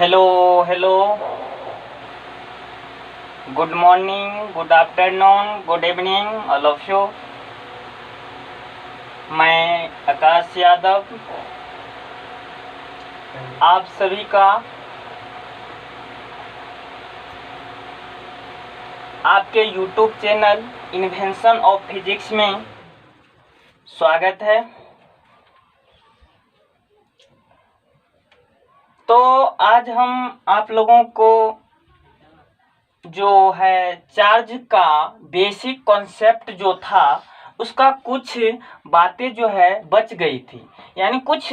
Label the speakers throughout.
Speaker 1: Hello hello. Good morning, good afternoon, good evening all of you. मैं आकाश यादव आप सभी का आपके YouTube channel invention of physics में स्वागत है। तो आज हम आप लोगों को जो है चार्ज का बेसिक कॉन्सेप्ट जो था उसका कुछ बातें जो है बच गई थी, यानी कुछ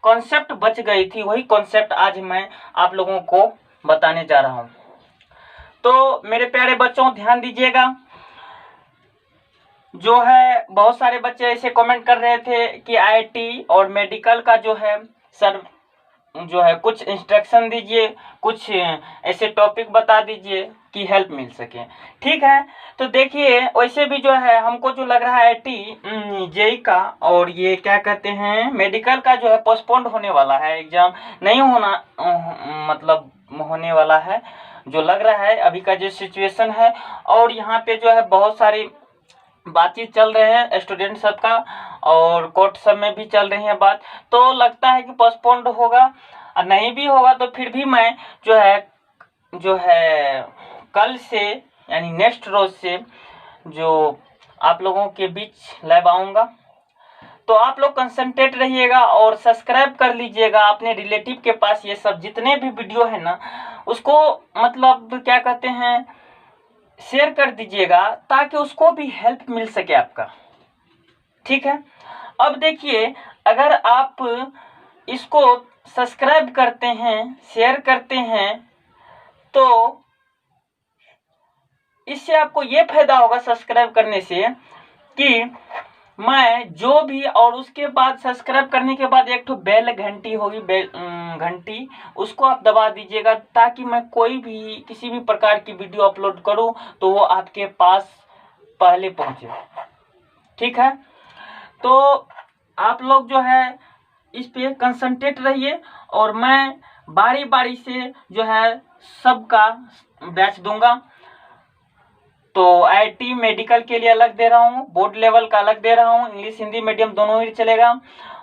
Speaker 1: कॉन्सेप्ट बच गई थी। वही कॉन्सेप्ट आज मैं आप लोगों को बताने जा रहा हूँ। तो मेरे प्यारे बच्चों ध्यान दीजिएगा। जो है बहुत सारे बच्चे ऐसे कमेंट कर रहे थे कि आईआईटी और मेडिकल का जो है सर जो है कुछ इंस्ट्रक्शन दीजिए, कुछ ऐसे टॉपिक बता दीजिए कि हेल्प मिल सके। ठीक है, तो देखिए वैसे भी जो है हमको जो लग रहा है आईआईटी जेई का और ये क्या कहते हैं मेडिकल का जो है पोस्टपोन्ड होने वाला है, एग्जाम नहीं होना मतलब होने वाला है जो लग रहा है अभी का जो सिचुएशन है। और यहाँ पे जो है बहुत सारी बातचीत चल रहे हैं स्टूडेंट सबका और कोर्ट सब में भी चल रही है बात। तो लगता है कि पोस्टपोन्ड होगा, और नहीं भी होगा तो फिर भी मैं जो है कल से यानी नेक्स्ट रोज से जो आप लोगों के बीच लाइव आऊँगा। तो आप लोग कंसंट्रेट रहिएगा और सब्सक्राइब कर लीजिएगा अपने रिलेटिव के पास। ये सब जितने भी वीडियो है ना उसको मतलब क्या कहते हैं शेयर कर दीजिएगा ताकि उसको भी हेल्प मिल सके आपका। ठीक है, अब देखिए अगर आप इसको सब्सक्राइब करते हैं, शेयर करते हैं तो इससे आपको ये फायदा होगा सब्सक्राइब करने से कि मैं जो भी, और उसके बाद सब्सक्राइब करने के बाद एक तो बेल घंटी होगी, बेल घंटी उसको आप दबा दीजिएगा ताकि मैं कोई भी किसी भी प्रकार की वीडियो अपलोड करूं तो वो आपके पास पहले पहुंचे। ठीक है, तो आप लोग जो है इस पे कंसंट्रेट रहिए और मैं बारी बारी से जो है सबका बैच दूंगा। तो आईआईटी मेडिकल के लिए अलग दे रहा हूँ, बोर्ड लेवल का अलग दे रहा हूँ, इंग्लिश हिंदी मीडियम दोनों ही चलेगा।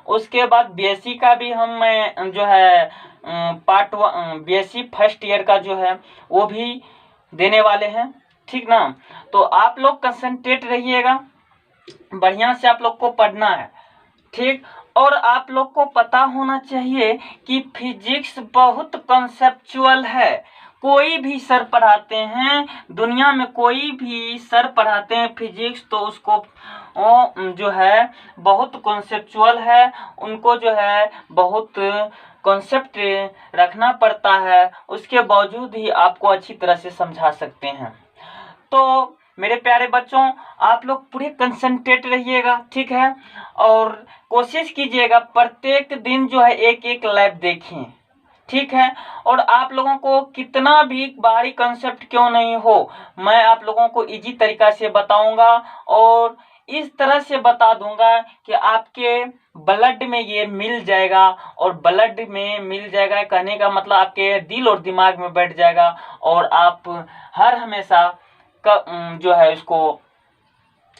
Speaker 1: उसके बाद बीएससी का भी हम मैं जो है पार्ट बीएससी फर्स्ट ईयर का जो है वो भी देने वाले हैं। ठीक ना, तो आप लोग कंसंट्रेट रहिएगा, बढ़िया से आप लोग को पढ़ना है। ठीक, और आप लोग को पता होना चाहिए कि फिजिक्स बहुत कॉन्सेप्चुअल है। कोई भी सर पढ़ाते हैं दुनिया में, कोई भी सर पढ़ाते हैं फिजिक्स तो उसको जो है बहुत कॉन्सेप्चुअल है, उनको जो है बहुत कॉन्सेप्ट रखना पड़ता है, उसके बावजूद ही आपको अच्छी तरह से समझा सकते हैं। तो मेरे प्यारे बच्चों आप लोग पूरे कंसंट्रेट रहिएगा। ठीक है, और कोशिश कीजिएगा प्रत्येक दिन जो है एक एक लाइव देखें। ठीक है, और आप लोगों को कितना भी भारी कंसेप्ट क्यों नहीं हो मैं आप लोगों को इजी तरीका से बताऊंगा और इस तरह से बता दूंगा कि आपके ब्लड में ये मिल जाएगा। और ब्लड में मिल जाएगा कहने का मतलब आपके दिल और दिमाग में बैठ जाएगा और आप हर हमेशा जो है इसको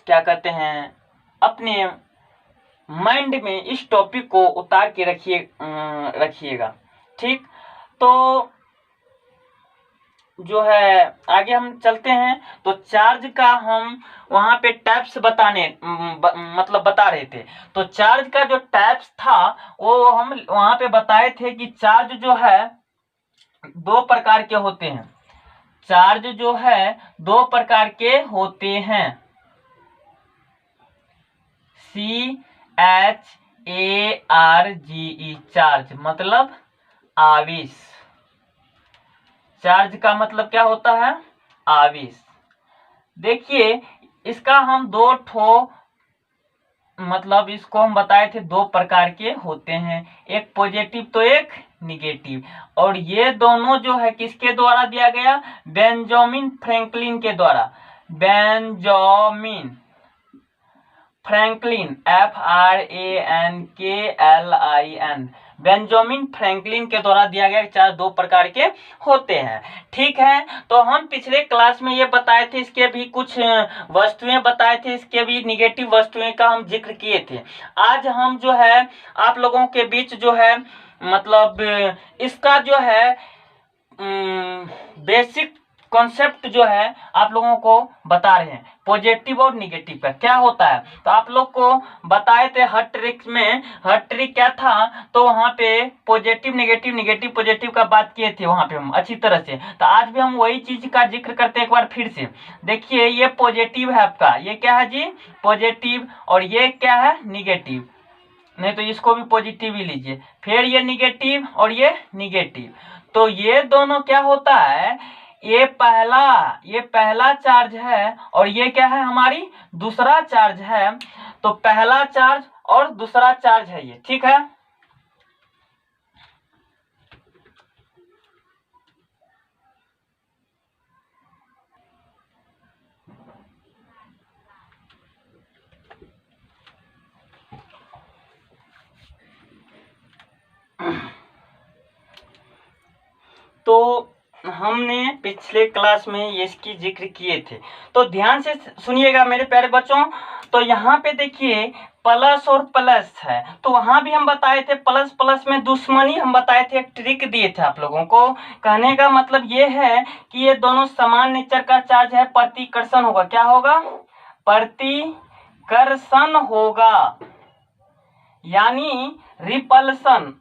Speaker 1: क्या कहते हैं अपने माइंड में इस टॉपिक को उतार के रखिएगा। ठीक, तो जो है आगे हम चलते हैं। तो चार्ज का हम वहां पे टाइप्स मतलब बता रहे थे। तो चार्ज का जो टाइप्स था वो हम वहां पे बताए थे कि चार्ज जो है दो प्रकार के होते हैं। चार्ज जो है दो प्रकार के होते हैं, CHARGE चार्ज मतलब आवेश। चार्ज का मतलब क्या होता है आवेश। देखिए इसका हम दो ठो मतलब इसको हम बताए थे दो प्रकार के होते हैं, एक पॉजिटिव तो एक निगेटिव। और ये दोनों जो है किसके द्वारा दिया गया बेंजामिन फ्रैंकलिन के द्वारा। Benjamin Franklin FRANKLIN Benjamin Franklin के द्वारा दिया गया चार्ज दो प्रकार के होते हैं। ठीक है, तो हम पिछले क्लास में ये बताए थे, इसके भी कुछ वस्तुएं बताए थे, इसके भी निगेटिव वस्तुएं का हम जिक्र किए थे। आज हम जो है आप लोगों के बीच जो है मतलब इसका जो है बेसिक कॉन्सेप्ट जो है आप लोगों को बता रहे हैं, पॉजिटिव और निगेटिव का क्या होता है। तो आप लोग को बताए थे हर ट्रिक में, हर ट्रिक क्या था, तो वहाँ पे पॉजिटिव नेगेटिव, नेगेटिव पॉजिटिव का बात किए थे वहाँ पे हम अच्छी तरह से। तो आज भी हम वही चीज का जिक्र करते हैं एक बार फिर से। देखिए ये पॉजिटिव है आपका, ये क्या है जी, पॉजिटिव, और ये क्या है, निगेटिव, नहीं तो इसको भी पॉजिटिव ही लीजिए। फिर ये निगेटिव और ये निगेटिव, तो ये दोनों क्या होता है, ये पहला चार्ज है और ये क्या है, हमारी दूसरा चार्ज है। तो पहला चार्ज और दूसरा चार्ज है ये, ठीक है। तो हमने पिछले क्लास में ये इसकी जिक्र किए थे, तो ध्यान से सुनिएगा मेरे प्यारे बच्चों। तो यहाँ पे देखिए प्लस और प्लस है, तो वहां भी हम बताए थे प्लस प्लस में दुश्मनी हम बताए थे, एक ट्रिक दिए थे आप लोगों को। कहने का मतलब ये है कि ये दोनों समान नेचर का चार्ज है, प्रतिकर्षण होगा, क्या होगा, प्रतिकर्षण होगा, यानी रिपल्सन,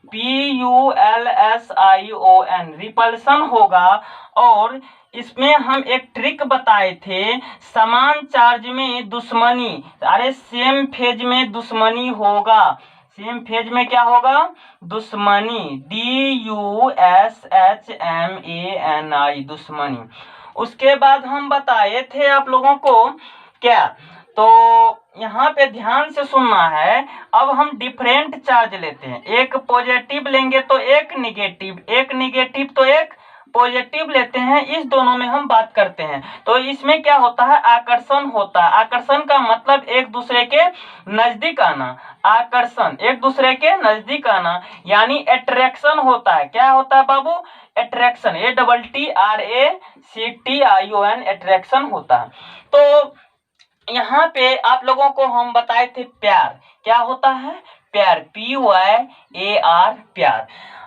Speaker 1: REPULSION, रिपल्सन होगा। और इसमें हम एक ट्रिक बताए थे, समान चार्ज में दुश्मनी, अरे सेम फेज में दुश्मनी होगा, सेम फेज में क्या होगा, दुश्मनी, DUSHMANI, दुश्मनी। उसके बाद हम बताए थे आप लोगों को क्या, तो यहाँ पे ध्यान से सुनना है। अब हम डिफरेंट चार्ज लेते हैं, एक पॉजिटिव लेंगे तो एक निगेटिव, एक निगेटिव तो एक पॉजिटिव लेते हैं, इस दोनों में हम बात करते हैं। तो इसमें क्या होता है, आकर्षण होता है। आकर्षण का मतलब एक दूसरे के नजदीक आना, आकर्षण एक दूसरे के नजदीक आना, यानी अट्रैक्शन होता है। क्या होता है बाबू, अट्रैक्शन, ATTRACTION, अट्रैक्शन होता है। तो यहाँ पे आप लोगों को हम बताए थे प्यार, क्या होता है, प्यार, PYAR, प्यार।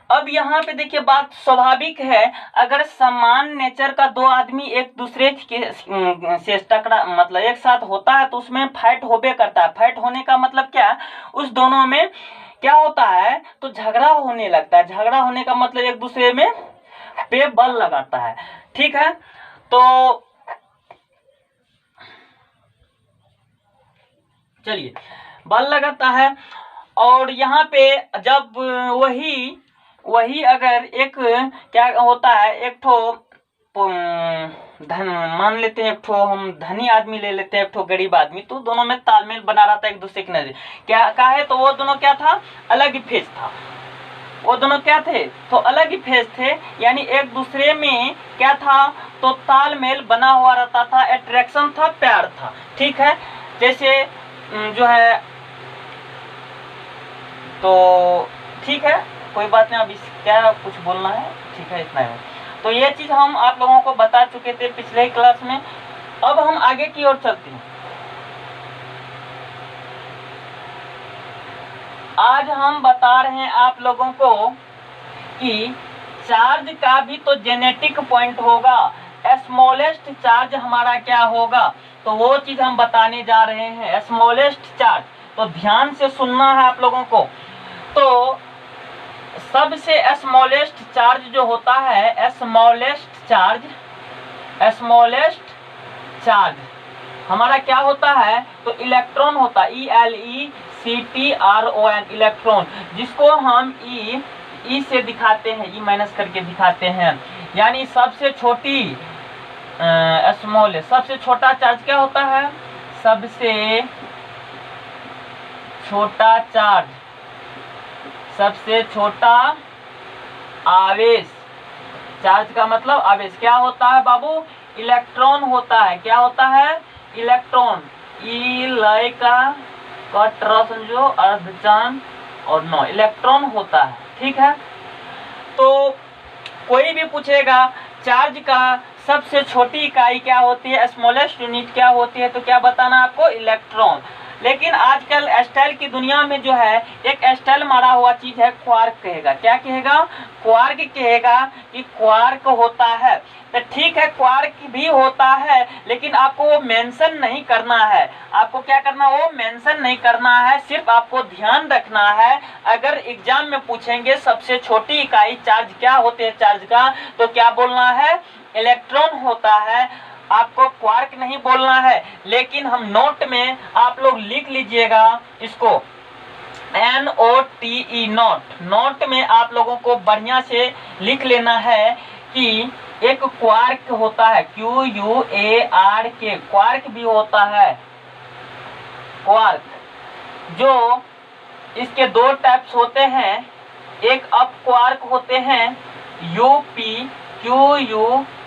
Speaker 1: अब यहाँ पे देखिए बात स्वाभाविक है, अगर समान नेचर का दो आदमी एक दूसरे के से टकरा मतलब एक साथ होता है तो उसमें फाइट होबे करता है। फाइट होने का मतलब क्या, उस दोनों में क्या होता है, तो झगड़ा होने लगता है। झगड़ा होने का मतलब एक दूसरे में पे बल लगाता है, ठीक है। तो चलिए बल लगाता है, और यहाँ पे जब वही अगर एक क्या होता है, एक ठो धन मान लेते हैं, एक ठो हम धनी आदमी ले लेते हैं, एक ठो गरीब आदमी, तो दोनों में तालमेल बना रहा था एक दूसरे के नजर, क्या है, तो वो दोनों क्या था, अलग ही फेज था, वो दोनों क्या थे, तो अलग ही फेज थे, यानी एक दूसरे में क्या था, तो तालमेल बना हुआ रहता था, अट्रैक्शन था, प्यार था, ठीक है। जैसे जो है, तो ठीक है कोई बात नहीं, अब इस क्या कुछ बोलना है, ठीक है इतना ही। तो ये चीज हम आप लोगों को बता चुके थे पिछले क्लास में। अब हम आगे की ओर चलते हैं। आज हम बता रहे हैं आप लोगों को कि चार्ज का भी तो जेनेटिक पॉइंट होगा, स्मॉलेस्ट चार्ज हमारा क्या होगा, तो वो चीज हम बताने जा रहे हैं, स्मॉलेस्ट चार्ज। तो ध्यान से सुनना है आप लोगों को। तो सबसे स्मॉलेस्ट चार्ज जो होता है, स्मॉलेस्ट चार्ज हमारा क्या होता है, तो इलेक्ट्रॉन होता है, ELECTRON, इलेक्ट्रॉन, जिसको हम ई से दिखाते हैं, ई माइनस करके दिखाते हैं, यानी सबसे छोटी स्मॉल, सबसे छोटा चार्ज क्या होता है, सबसे छोटा चार्ज, सबसे छोटा आवेश, चार्ज का मतलब आवेश क्या होता है बाबू, इलेक्ट्रॉन होता है। क्या होता है, इलेक्ट्रॉन, ई लय का ट्र समझो, अर्धचान और 9 इलेक्ट्रॉन होता है। ठीक है, तो कोई भी पूछेगा चार्ज का सबसे छोटी इकाई क्या होती है, स्मॉलेस्ट यूनिट क्या होती है, तो क्या बताना आपको, इलेक्ट्रॉन। लेकिन आजकल स्टाइल की दुनिया में जो है एक स्टाइल मारा हुआ चीज है, क्वार्क कहेगा। क्या कहेगा, क्वार्क कहेगा कि क्वार्क होता है। तो ठीक है, क्वार्क भी होता है, लेकिन आपको वो मेंशन नहीं करना है। आपको क्या करना, वो मेंशन नहीं करना है, सिर्फ आपको ध्यान रखना है। अगर एग्जाम में पूछेंगे सबसे छोटी इकाई चार्ज क्या होती है चार्ज का, तो क्या बोलना है, इलेक्ट्रॉन होता है। आपको क्वार्क नहीं बोलना है। लेकिन हम नोट में आप लोग लिख लीजिएगा इसको, NOTE नोट। नोट में आप लोगों को बढ़िया से लिख लेना है कि एक क्वार्क होता है, QUARK, क्वार्क भी होता है। क्वार्क जो इसके दो टाइप्स होते हैं, एक अप क्वार्क होते हैं, UPQUARK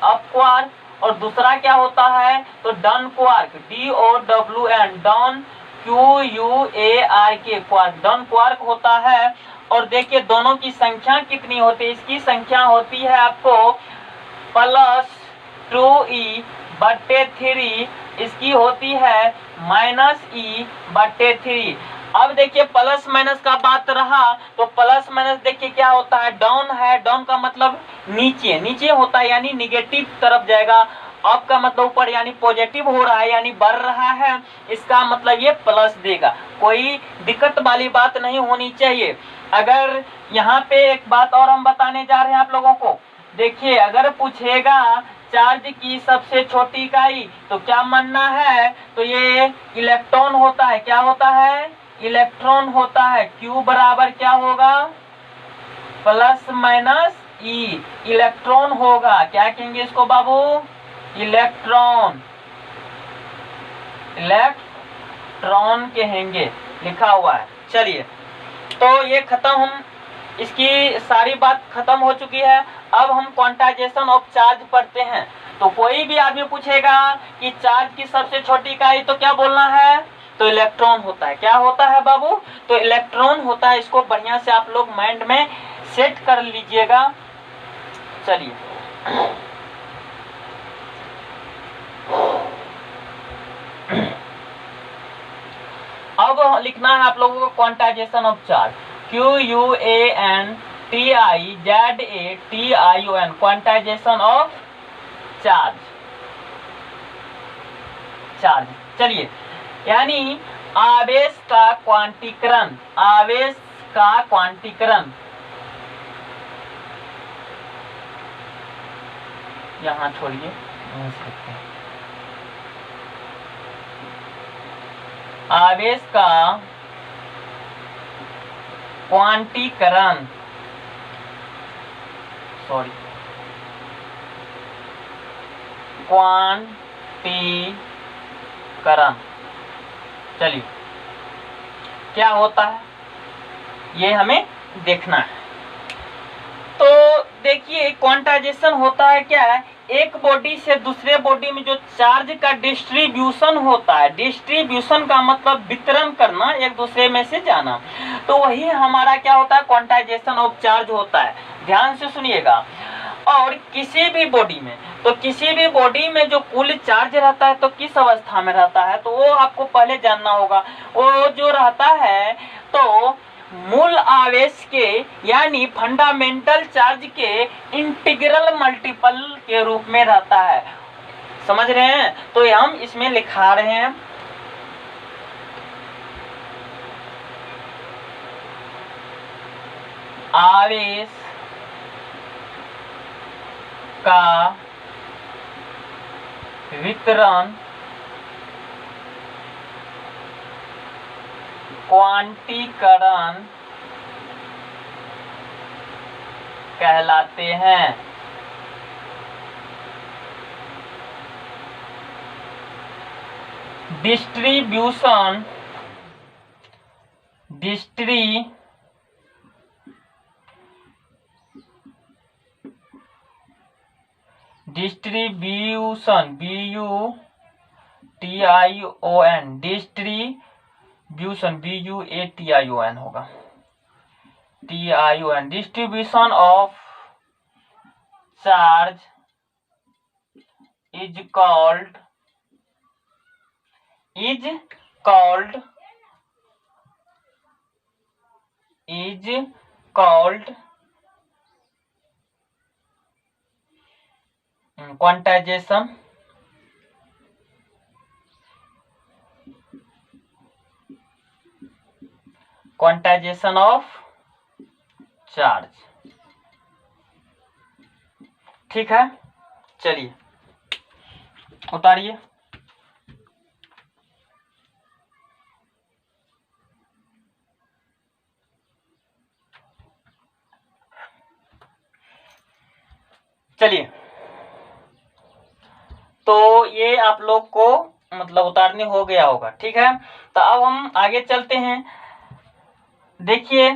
Speaker 1: अप क्वार्क, और दूसरा क्या होता है, तो done quark, DOWN done, QUARK quark, done quark होता है। और देखिए दोनों की संख्या कितनी होती है, इसकी संख्या होती है आपको +2E/3, इसकी होती है -E/3। अब देखिए प्लस माइनस का बात रहा, तो प्लस माइनस देखिए क्या होता है, डाउन है, डाउन का मतलब नीचे, नीचे होता है यानी निगेटिव तरफ जाएगा। अप का मतलब ऊपर यानी पॉजिटिव हो रहा है यानी बढ़ रहा है, इसका मतलब ये प्लस देगा। कोई दिक्कत वाली बात नहीं होनी चाहिए। अगर यहाँ पे एक बात और हम बताने जा रहे हैं आप लोगों को, देखिए अगर पूछेगा चार्ज की सबसे छोटी इकाई, तो क्या मानना है, तो ये इलेक्ट्रॉन होता है। क्या होता है, इलेक्ट्रॉन होता है। Q बराबर क्या होगा, +-E, इलेक्ट्रॉन होगा। क्या कहेंगे इसको बाबू, इलेक्ट्रॉन, इलेक्ट्रॉन कहेंगे, लिखा हुआ है। चलिए, तो ये खत्म, हम इसकी सारी बात खत्म हो चुकी है। अब हम क्वांटाइजेशन ऑफ चार्ज पढ़ते हैं। तो कोई भी आदमी पूछेगा कि चार्ज की सबसे छोटी इकाई, तो क्या बोलना है, तो इलेक्ट्रॉन होता है। क्या होता है बाबू, तो इलेक्ट्रॉन होता है। इसको बढ़िया से आप लोग माइंड में सेट कर लीजिएगा। चलिए, अब लिखना है आप लोगों को quantization of charge, QUANTIZATION, quantization of charge, charge. चलिए, यानी आवेश का क्वांटीकरण, आवेश का क्वांटीकरण। यहाँ छोड़िए, आवेश का क्वांटीकरण, सॉरी, क्वांटीकरण। चलिए, क्या होता है ये हमें देखना है। तो देखिए क्वांटाइजेशन होता है क्या है, एक बॉडी से दूसरे बॉडी में जो चार्ज का डिस्ट्रीब्यूशन होता है, डिस्ट्रीब्यूशन का मतलब वितरण करना, एक दूसरे में से जाना, तो वही हमारा क्या होता है, क्वांटाइजेशन ऑफ चार्ज होता है। ध्यान से सुनिएगा। और किसी भी बॉडी में, तो किसी भी बॉडी में जो कुल चार्ज रहता है तो किस अवस्था में रहता है, तो वो आपको पहले जानना होगा। वो जो रहता है तो मूल आवेश के यानी फंडामेंटल चार्ज के इंटीग्रल मल्टीपल के रूप में रहता है। समझ रहे हैं, तो हम इसमें लिखा रहे हैं, आवेश का वितरण क्वांटीकरण कहलाते हैं। Distribution, distribution, BU TION, distribution, BUATION होगा, TION, distribution of charge is called quantization of charge. ठीक है, चलिए उतारिए। चलिए, तो ये आप लोग को मतलब उतारने हो गया होगा। ठीक है, तो अब हम आगे चलते हैं। देखिए,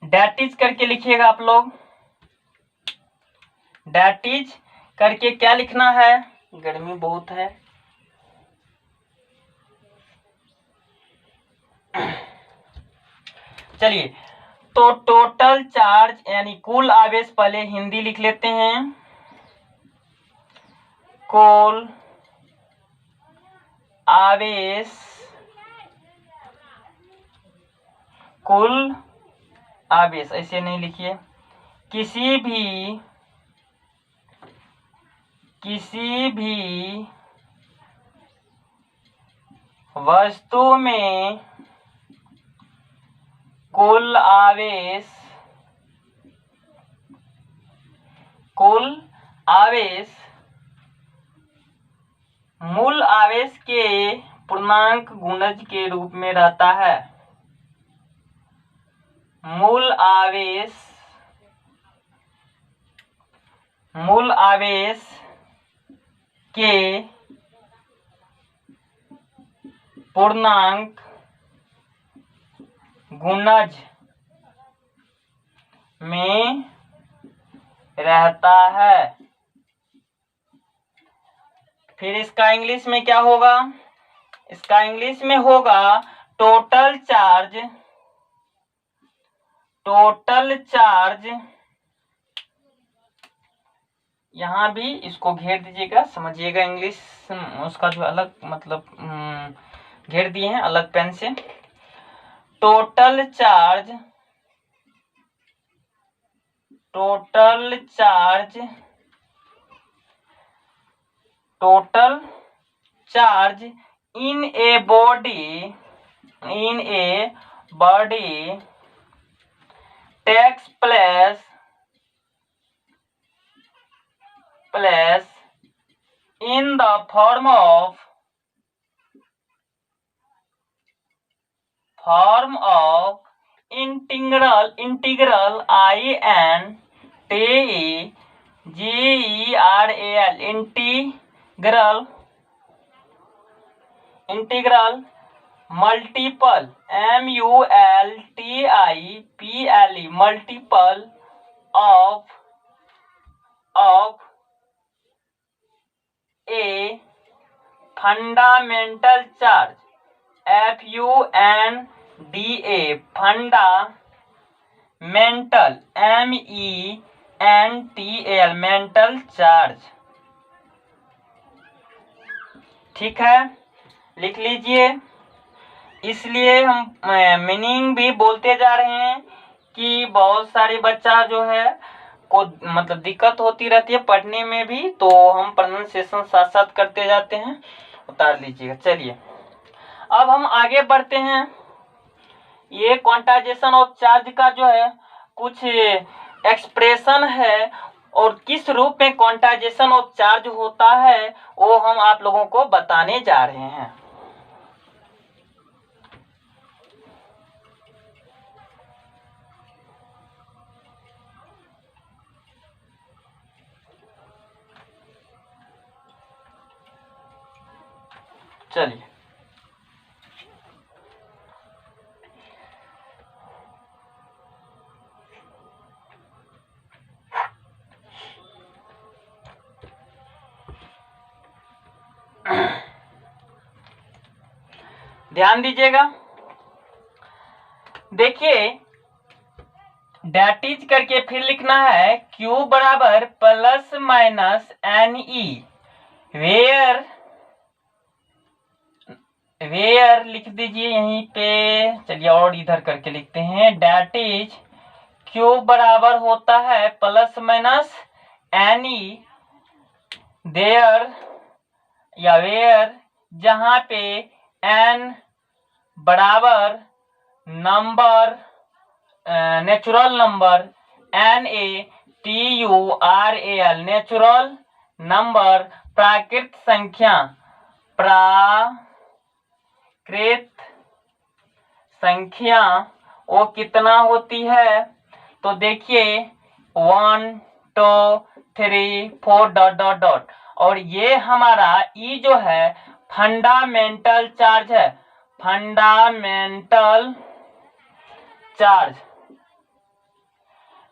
Speaker 1: डैट करके लिखिएगा आप लोग। डैट करके क्या लिखना है, गर्मी बहुत है। चलिए, तो टोटल चार्ज यानी कुल आवेश, पहले हिंदी लिख लेते हैं। कुल आवेश, कुल आवेश ऐसे नहीं लिखिए, किसी भी वस्तु में कुल आवेश मूल आवेश के पूर्णांक गुणज के रूप में रहता है। मूल आवेश के पूर्णांक गुणज में रहता है। फिर इसका इंग्लिश में क्या होगा, इसका इंग्लिश में होगा टोटल चार्ज, यहाँ भी इसको घेर दीजिएगा, समझिएगा इंग्लिश उसका जो अलग मतलब घेर दिए हैं अलग पेन से। Total charge in a body takes place in the form of integral integral multiple multiple of a fundamental charge fundamental mental charge। ठीक है, लिख लीजिए। इसलिए हम मीनिंग भी बोलते जा रहे हैं कि बहुत सारे बच्चा जो है को मतलब दिक्कत होती रहती है पढ़ने में भी, तो हम प्रोनाउंसिएशन साथ साथ करते जाते हैं, उतार लीजिएगा। चलिए, अब हम आगे बढ़ते हैं। ये क्वांटाइजेशन ऑफ चार्ज का जो है कुछ एक्सप्रेशन है, और किस रूप में क्वांटाइजेशन ऑफ चार्ज होता है वो हम आप लोगों को बताने जा रहे हैं। चलिए, ध्यान दीजिएगा। देखिए डैट इज करके फिर लिखना है Q बराबर प्लस माइनस NE, वेयर लिख दीजिए यहीं पे। चलिए और इधर करके लिखते हैं, डैट इज Q बराबर होता है प्लस माइनस NE देयर या वेयर, जहां पे N बराबर number natural number, NATURAL natural number, प्राकृत संख्या, प्राकृत संख्या वो कितना होती है? तो देखिए 1 2 3 4 डॉट डॉट डॉट, और ये हमारा ई जो है फंडामेंटल चार्ज है, फंडामेंटल चार्ज,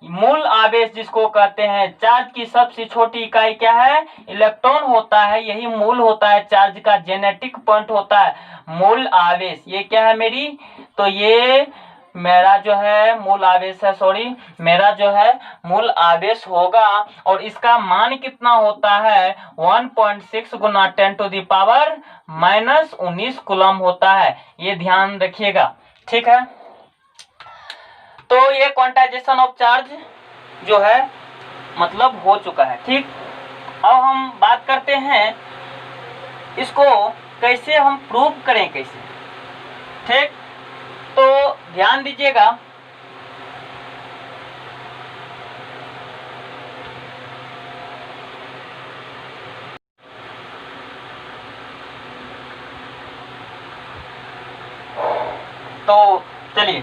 Speaker 1: मूल आवेश जिसको कहते हैं। चार्ज की सबसे छोटी इकाई क्या है? इलेक्ट्रॉन होता है, यही मूल होता है चार्ज का, जेनेटिक पॉइंट होता है मूल आवेश। ये क्या है मेरी? तो ये मेरा जो है मूल आवेश है, सॉरी मेरा जो है मूल आवेश होगा, और इसका मान कितना होता है? 1.6 गुना 10 to the power minus 19 coulomb होता है। ये ध्यान रखिएगा, ठीक है। तो ये क्वांटाइजेशन ऑफ चार्ज जो है मतलब हो चुका है, ठीक। अब हम बात करते हैं इसको कैसे हम प्रूव करें, कैसे, ठीक। तो ध्यान दीजिएगा, तो चलिए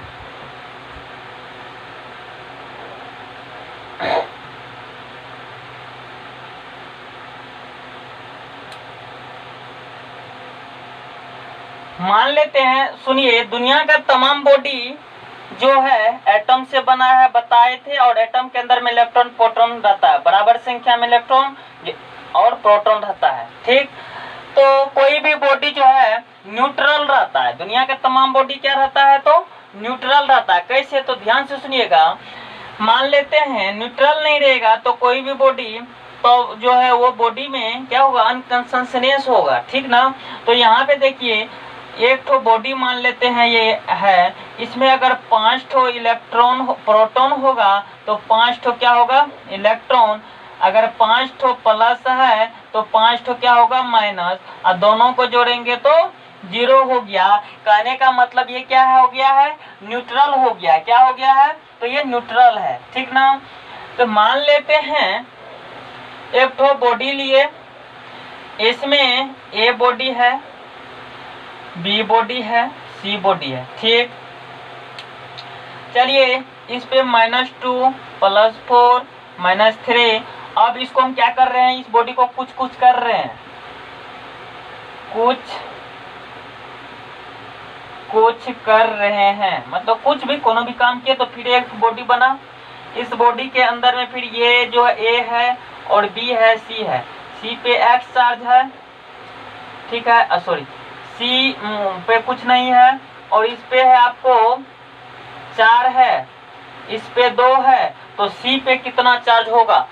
Speaker 1: मान लेते हैं, सुनिए, दुनिया का तमाम बॉडी जो है एटम से बना है बताए थे, और एटम के अंदर में इलेक्ट्रॉन प्रोटॉन रहता है, बराबर संख्या में इलेक्ट्रॉन और प्रोटॉन रहता है, ठीक। तो कोई भी बॉडी जो है न्यूट्रल रहता है, दुनिया का तमाम बॉडी क्या रहता है? तो न्यूट्रल रहता है। कैसे? तो ध्यान से सुनिएगा, मान लेते हैं न्यूट्रल नहीं रहेगा तो कोई भी बॉडी तो जो है वो बॉडी में क्या होगा? अनकंसेंसनेस होगा, ठीक ना। तो यहाँ पे देखिए एक ठो बॉडी मान लेते हैं ये है, इसमें अगर 5 ठो इलेक्ट्रॉन प्रोटॉन होगा तो 5 ठो क्या होगा? इलेक्ट्रॉन। अगर 5 ठो प्लस है तो 5 ठो क्या होगा? माइनस, और दोनों को जोड़ेंगे तो 0 हो गया। कहने का मतलब ये क्या हो गया है? न्यूट्रल हो गया। क्या हो गया है? तो ये न्यूट्रल है, ठीक ना। तो मान लेते हैं एक ठो बॉडी लिए, इसमें ए बॉडी है, बी बॉडी है, सी बॉडी है, ठीक। चलिए इस पे -2 +4 -3, अब इसको हम क्या कर रहे हैं? इस बॉडी को कुछ कर रहे हैं, कुछ कर रहे हैं, मतलब कुछ भी कोनो भी काम किए तो फिर एक बॉडी बना। इस बॉडी के अंदर में फिर ये जो ए है और बी है, सी है, सी पे X चार्ज है, ठीक है, सॉरी सी पे कुछ नहीं है, और इस पे है आपको 4 है, इस पे 2 है, तो सी पे कितना चार्ज होगा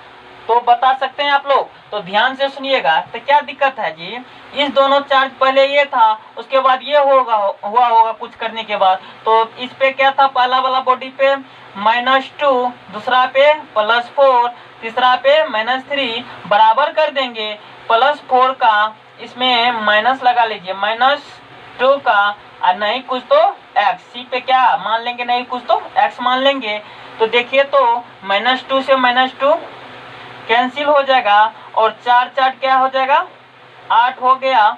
Speaker 1: तो बता सकते हैं आप लोग। तो ध्यान से सुनिएगा, तो क्या दिक्कत है जी? इस दोनों चार्ज, पहले ये था उसके बाद ये हुआ होगा कुछ करने के बाद, तो इस पे क्या था? पहला वाला बॉडी पे -2, दूसरा पे +4, तीसरा पे -3, बराबर कर देंगे। +4 का इसमें माइनस लगा लीजिए, -2 का, और नहीं कुछ तो x, सी पे क्या मान लेंगे? नहीं कुछ तो x मान लेंगे। तो देखिए तो -2 से -2 कैंसिल हो जाएगा, और 4 4 क्या हो जाएगा? 8 हो गया।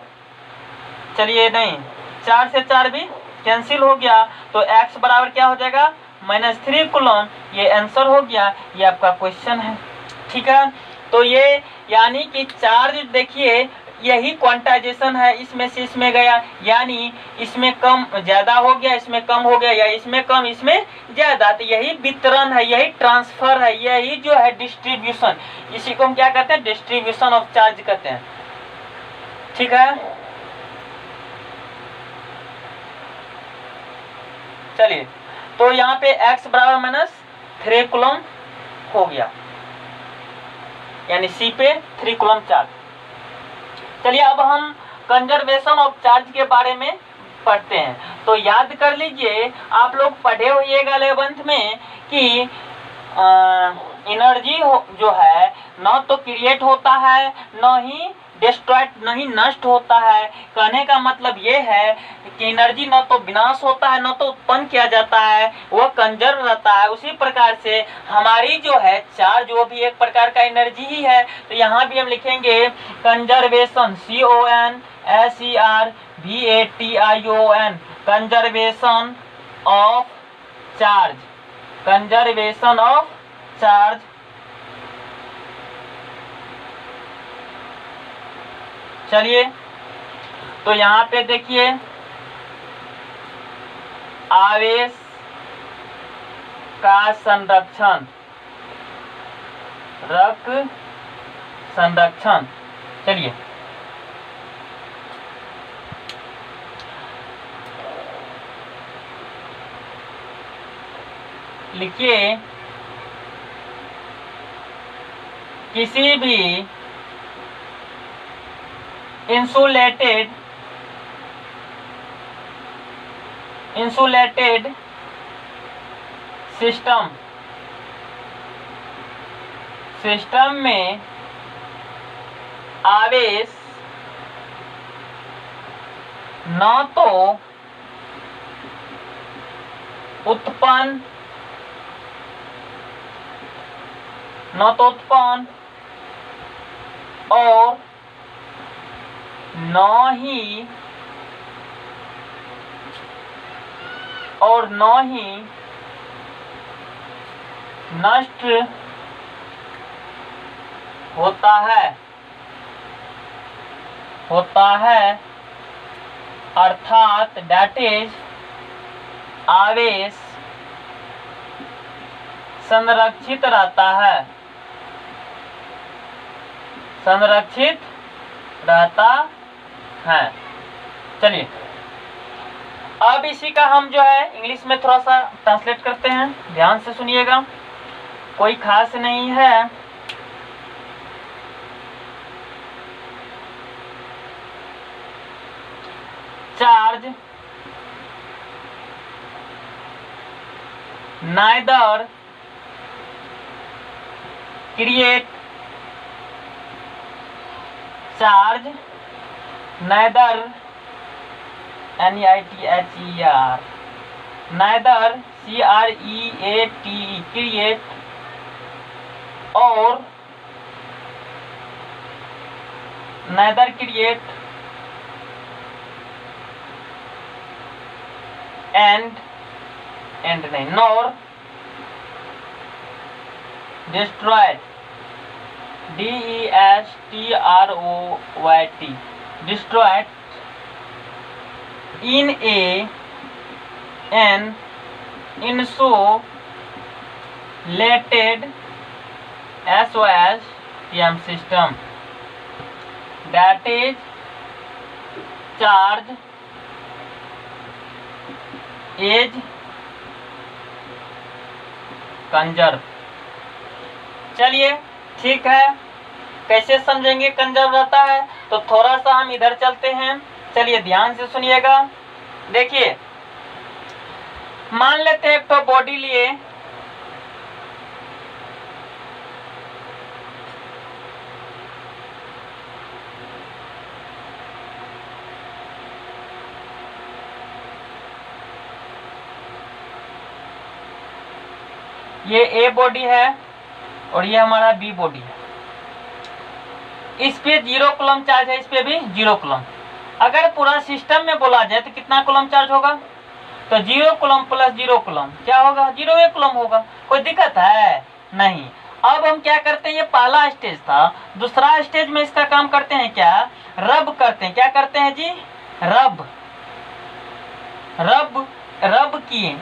Speaker 1: चलिए नहीं, 4 से 4 भी कैंसिल हो गया, तो x बराबर क्या हो जाएगा? -3 कूलम। ये आंसर हो गया, ये आपका क्वेश्चन है, ठीक है। तो ये यानी कि चार्ज देखिए यही क्वांटाइजेशन है, इसमें से इसमें गया, यानी इसमें कम ज्यादा हो गया, इसमें कम हो गया, या इसमें कम इसमें ज्यादा, तो यही वितरण है, यही ट्रांसफर है, यही जो है डिस्ट्रीब्यूशन, इसी को हम क्या कहते हैं? डिस्ट्रीब्यूशन ऑफ चार्ज कहते हैं, ठीक है। चलिए, तो यहाँ पे x बराबर माइनस 3 कूलम हो गया, यानी C पे 3 कूलम चार्ज। चलिए अब हम कंजर्वेशन ऑफ चार्ज के बारे में पढ़ते हैं। तो याद कर लीजिए, आप लोग पढ़े होइएगा 11th में कि एनर्जी जो है न तो क्रिएट होता है, न ही डिस्ट्रॉयड, नहीं नष्ट होता है। कहने का मतलब ये है कि एनर्जी न तो विनाश होता है, न तो उत्पन्न किया जाता है, वह कंजर्व रहता है। उसी प्रकार से हमारी जो है चार्ज, वो भी एक प्रकार का एनर्जी ही है। तो यहाँ भी हम लिखेंगे conservation, CONSERVATION, conservation of charge, conservation of charge. चलिए, तो यहाँ पे देखिए, आवेश का संरक्षण, रक्त संरक्षण। चलिए, लिखिए, किसी भी इंसुलेटेड सिस्टम में आवेश न तो उत्पन्न और न ही नष्ट होता है, अर्थात दैट इज आवेश संरक्षित रहता है, चलिए, अब इसी का हम जो है इंग्लिश में थोड़ा सा ट्रांसलेट करते हैं, ध्यान से सुनिएगा, कोई खास नहीं है। Charge neither create create or neither create and नहीं, nor destroyed, DESTROYT, destroyed in an insulated SOSTM system, that is charge is conserve. चलिए, ठीक है, कैसे समझेंगे कंजर्व रहता है, तो थोड़ा सा हम इधर चलते हैं। चलिए, ध्यान से सुनिएगा। देखिए, मान लेते हैं एक तो बॉडी लिए, ये ए बॉडी है और ये हमारा बी बॉडी है। इस पे 0 कूलम चार्ज है, इस पे भी 0 कूलम। अगर पूरा सिस्टम में बोला जाए तो कितना कूलम चार्ज होगा, तो 0 कूलम प्लस 0 कूलम क्या होगा, 0 कूलम होगा। कोई दिक्कत है नहीं। अब हम क्या करते हैं, ये पहला स्टेज था, दूसरा स्टेज में इसका काम करते हैं क्या, रब करते हैं। क्या करते हैं जी, रब किए,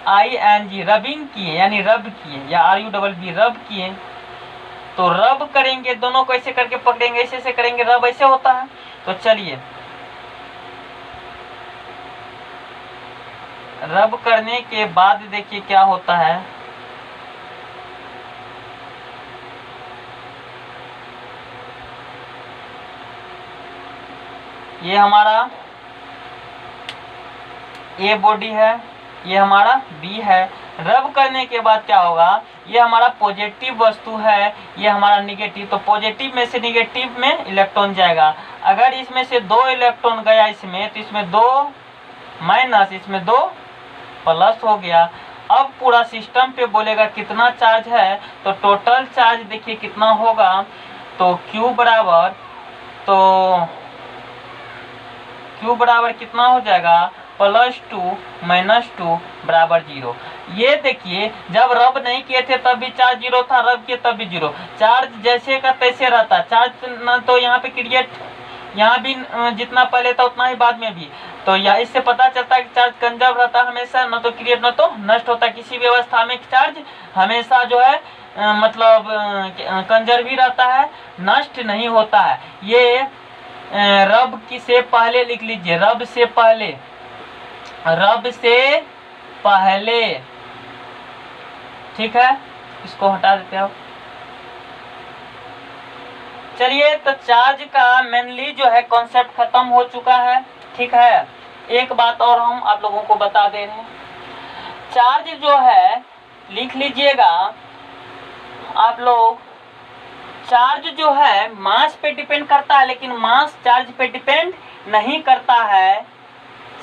Speaker 1: RUBBING, रबिंग किए, यानी रब किए, या RUBB रब किए। तो रब करेंगे, दोनों को ऐसे करके पकड़ेंगे, ऐसे करेंगे, रब ऐसे होता है। तो चलिए, रब करने के बाद देखिए क्या होता है। ये हमारा ए बॉडी है, ये हमारा बी है। रब करने के बाद क्या होगा, ये हमारा पॉजिटिव वस्तु है, ये हमारा निगेटिव। तो पॉजिटिव में से निगेटिव में इलेक्ट्रॉन जाएगा। अगर इसमें से 2 इलेक्ट्रॉन गया इसमें, तो इसमें 2 माइनस, इसमें 2 प्लस हो गया। अब पूरा सिस्टम पे बोलेगा कितना चार्ज है, तो टोटल चार्ज देखिए कितना होगा। तो Q बराबर कितना हो जाएगा, +2 - 2 बराबर 0। ये देखिए जब रब नहीं किए थे तब भी चार्ज 0 था, रब किए तब भी 0। चार्ज जैसे का तैसे रहता, चार्ज न तो यहाँ पे क्रिएट, यहाँ भी जितना पहले था उतना ही बाद में भी। तो यह इससे पता चलता है कि चार्ज कंजर्व रहता है हमेशा, न तो क्रिएट न तो नष्ट होता। किसी भी अवस्था में चार्ज हमेशा जो है मतलब कंजर्व ही रहता है, नष्ट नहीं होता है। ये रब की से पहले लिख लीजिए, रब से पहले, ठीक है। इसको हटा देते हैं। चलिए, तो चार्ज का मेनली जो है कॉन्सेप्ट खत्म हो चुका है, ठीक है। एक बात और हम आप लोगों को बता दे रहे हैं। चार्ज जो है लिख लीजिएगा आप लोग, चार्ज जो है मास पे डिपेंड करता है, लेकिन मास चार्ज पे डिपेंड नहीं करता है।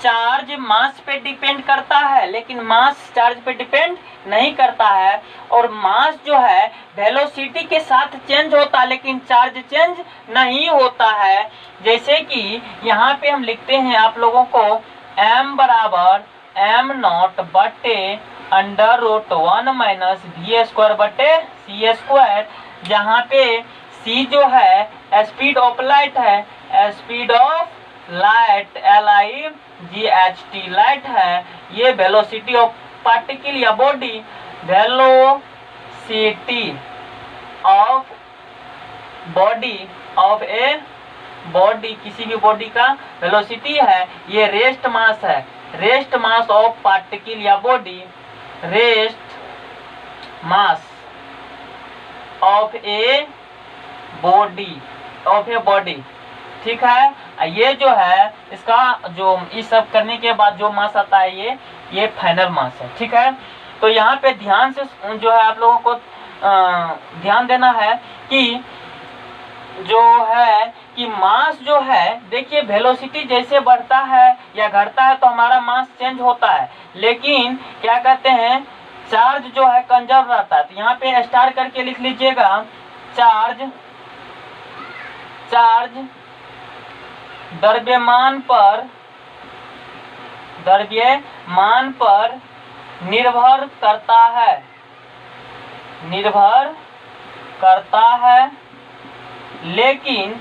Speaker 1: चार्ज मास पे डिपेंड करता है, लेकिन मास चार्ज पे डिपेंड नहीं करता है। और मास जो है वेलोसिटी के साथ चेंज होता है, लेकिन चार्ज चेंज नहीं होता है। जैसे कि यहाँ पे हम लिखते हैं आप लोगों को m बराबर m0 बटे √1 - v² बटे c², जहाँ पे c जो है स्पीड ऑफ लाइट है, speed of light LIGHT light है। ये वेलोसिटी ऑफ पार्टिकल या body, velocity of a body, किसी भी बॉडी का वेलोसिटी है। ये रेस्ट मास है, रेस्ट मास ऑफ पार्टिकल या body, rest mass of a body, ठीक है। ये जो है इसका जो इस सब करने के बाद जो मास आता है ये फाइनल मास है, ठीक है। तो यहाँ पे ध्यान से जो है आप लोगों को ध्यान देना है कि जो है कि मास जो है, देखिए वेलोसिटी जैसे बढ़ता है या घटता है तो हमारा मास चेंज होता है, लेकिन क्या कहते हैं चार्ज जो है कंजर्व रहता है। तो यहाँ पे स्टार करके लिख लीजिएगा, चार्ज द्रव्यमान पर निर्भर करता है, लेकिन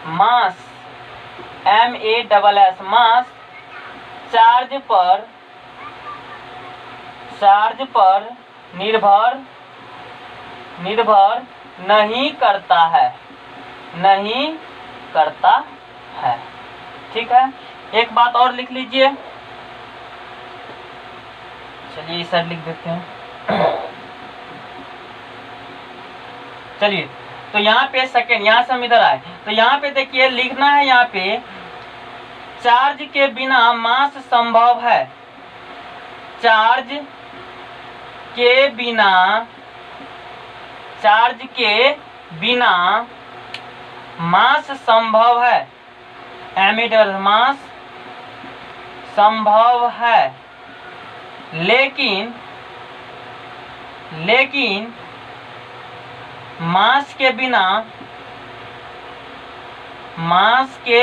Speaker 1: मास MASS मास चार्ज पर निर्भर नहीं करता है, ठीक है। एक बात और लिख लीजिए, चलिए इस साइड लिख देते हैं। चलिए, तो यहाँ पे सेकेंड, यहाँ से हम इधर आए, तो यहाँ पे देखिए लिखना है, यहाँ पे चार्ज के बिना मास संभव है, चार्ज के बिना मास संभव है, मास संभव है, लेकिन मास के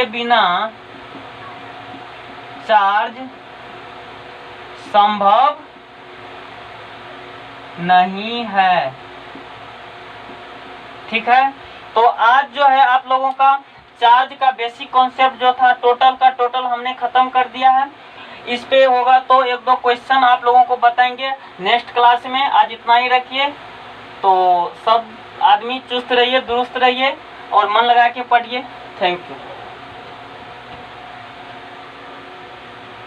Speaker 1: बिना चार्ज संभव नहीं है, ठीक है। तो आज जो है आप लोगों का चार्ज का बेसिक कॉन्सेप्ट जो था टोटल हमने खत्म कर दिया है। इस पे होगा तो 1-2 क्वेश्चन आप लोगों को बताएंगे नेक्स्ट क्लास में। आज इतना ही रखिए। तो सब आदमी चुस्त रहिए, दुरुस्त रहिए और मन लगा के पढ़िए। Thank you.